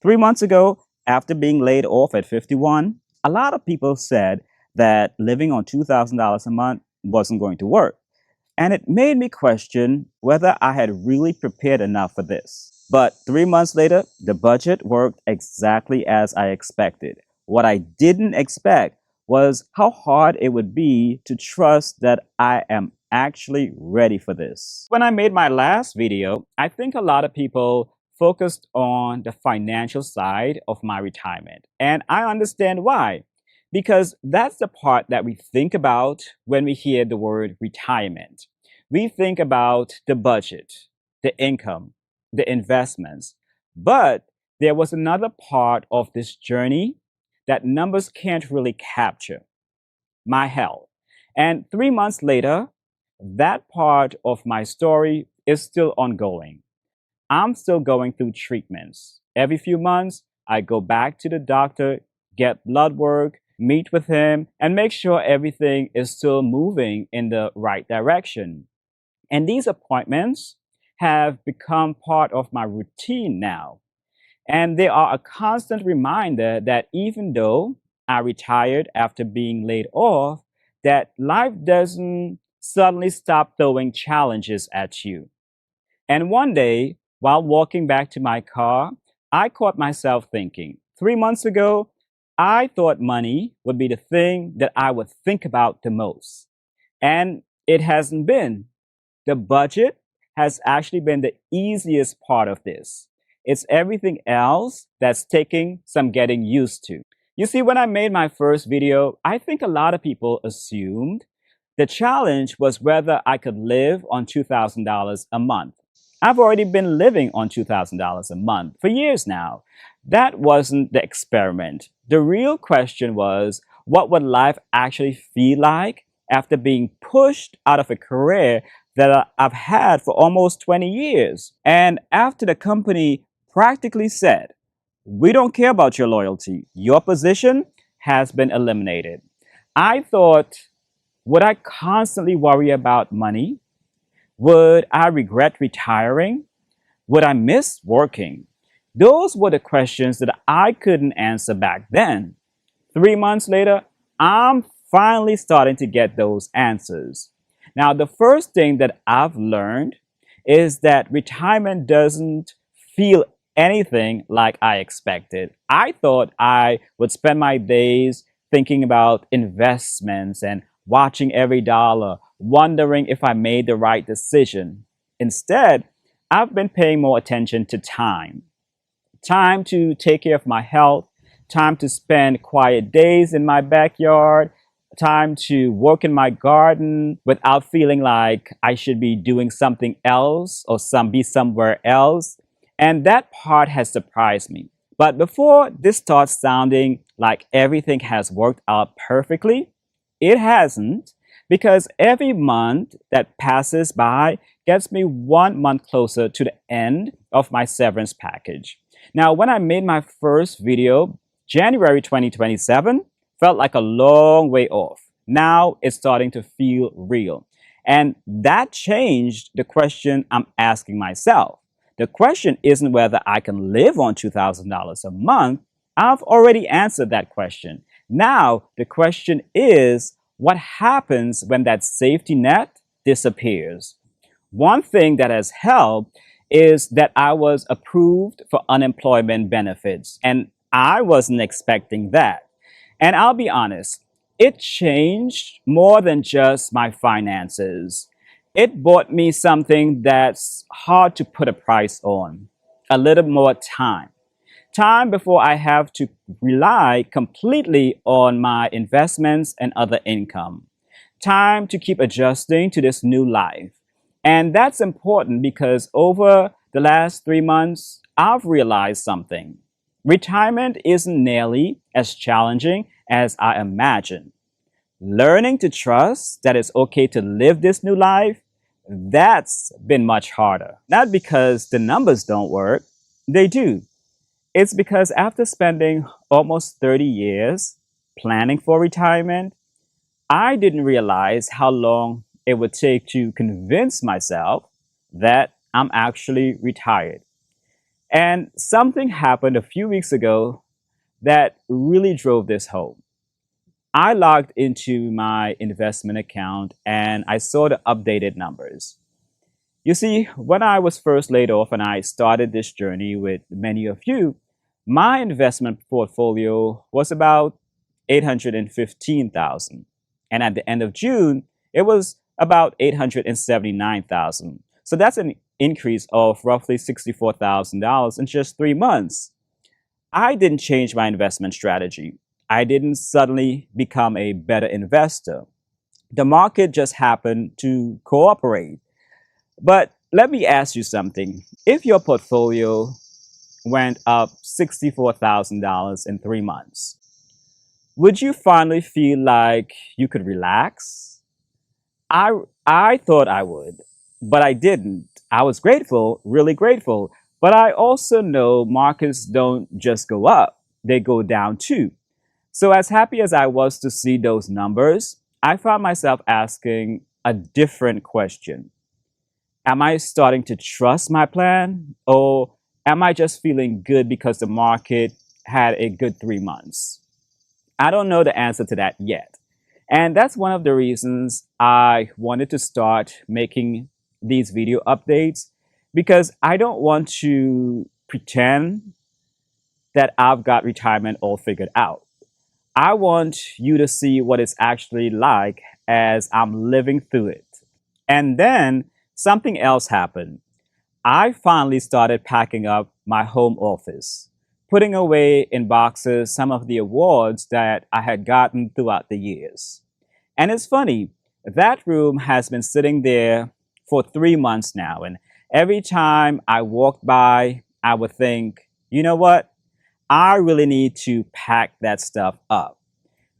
3 months ago, after being laid off at 51, a lot of people said that living on $2,000 a month wasn't going to work. And it made me question whether I had really prepared enough for this. But 3 months later, the budget worked exactly as I expected. What I didn't expect was how hard it would be to trust that I am actually ready for this. When I made my last video, I think a lot of people focused on the financial side of my retirement. And I understand why. Because that's the part that we think about when we hear the word retirement. We think about the budget, the income, the investments. But there was another part of this journey that numbers can't really capture: my health. And 3 months later, that part of my story is still ongoing. I'm still going through treatments. Every few months, I go back to the doctor, get blood work, meet with him, and make sure everything is still moving in the right direction. And these appointments have become part of my routine now. And they are a constant reminder that even though I retired after being laid off, that life doesn't suddenly stop throwing challenges at you. And one day, while walking back to my car, I caught myself thinking, 3 months ago, I thought money would be the thing that I would think about the most. And it hasn't been. The budget has actually been the easiest part of this. It's everything else that's taking some getting used to. You see, when I made my first video, I think a lot of people assumed the challenge was whether I could live on $2,000 a month. I've already been living on $2,000 a month for years now. That wasn't the experiment. The real question was, what would life actually feel like after being pushed out of a career that I've had for almost 20 years? And after the company practically said, we don't care about your loyalty, your position has been eliminated, I thought, would I constantly worry about money? Would I regret retiring? Would I miss working? Those were the questions that I couldn't answer back then. 3 months later, I'm finally starting to get those answers. Now, the first thing that I've learned is that retirement doesn't feel anything like I expected. I thought I would spend my days thinking about investments and watching every dollar, wondering if I made the right decision. Instead, I've been paying more attention to time. Time to take care of my health, time to spend quiet days in my backyard, time to work in my garden without feeling like I should be doing something else or be somewhere else. And that part has surprised me. But before this starts sounding like everything has worked out perfectly, it hasn't, because every month that passes by gets me 1 month closer to the end of my severance package. Now, when I made my first video, January 2027 felt like a long way off. Now it's starting to feel real. And that changed the question I'm asking myself. The question isn't whether I can live on $2,000 a month. I've already answered that question. Now, the question is, what happens when that safety net disappears? One thing that has helped is that I was approved for unemployment benefits, and I wasn't expecting that. And I'll be honest, it changed more than just my finances. It bought me something that's hard to put a price on: a little more time. Time before I have to rely completely on my investments and other income. Time to keep adjusting to this new life. And that's important because over the last 3 months, I've realized something. Retirement isn't nearly as challenging as I imagined. Learning to trust that it's okay to live this new life, that's been much harder. Not because the numbers don't work, they do. It's because after spending almost 30 years planning for retirement, I didn't realize how long it would take to convince myself that I'm actually retired. And something happened a few weeks ago that really drove this home. I logged into my investment account and I saw the updated numbers. You see, when I was first laid off and I started this journey with many of you, my investment portfolio was about 815,000. And at the end of June, it was about 879,000. So that's an increase of roughly $64,000 in just 3 months. I didn't change my investment strategy. I didn't suddenly become a better investor. The market just happened to cooperate. But let me ask you something. If your portfolio went up $64,000 in 3 months, would you finally feel like you could relax? I, I thought I would, but I didn't. I was grateful, really grateful. But I also know markets don't just go up, they go down too. So, as happy as I was to see those numbers, I found myself asking a different question. Am I starting to trust my plan? Or am I just feeling good because the market had a good 3 months? I don't know the answer to that yet. And that's one of the reasons I wanted to start making these video updates because I don't want to pretend that I've got retirement all figured out. I want you to see what it's actually like as I'm living through it. And then something else happened. I finally started packing up my home office, putting away in boxes some of the awards that I had gotten throughout the years. And it's funny, that room has been sitting there for 3 months now. And every time I walked by, I would think, you know what? I really need to pack that stuff up.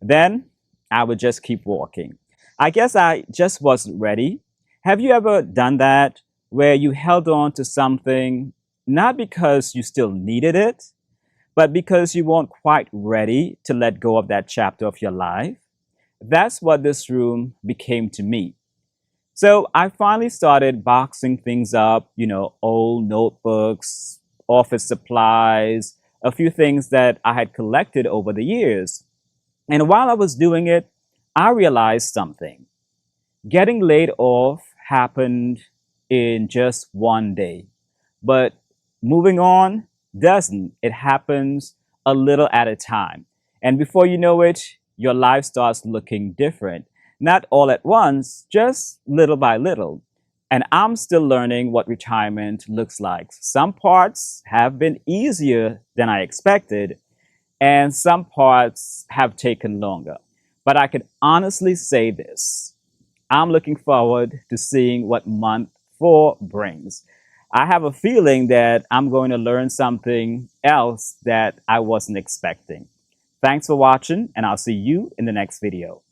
Then I would just keep walking. I guess I just wasn't ready. Have you ever done that where you held on to something not because you still needed it, but because you weren't quite ready to let go of that chapter of your life? That's what this room became to me. So I finally started boxing things up, old notebooks, office supplies, a few things that I had collected over the years. And while I was doing it, I realized something. Getting laid off happened in just one day, but moving on doesn't. It happens a little at a time. And before you know it, your life starts looking different. Not all at once, just little by little. And I'm still learning what retirement looks like. Some parts have been easier than I expected, and some parts have taken longer. But I can honestly say this. I'm looking forward to seeing what month 4 brings. I have a feeling that I'm going to learn something else that I wasn't expecting. Thanks for watching, and I'll see you in the next video.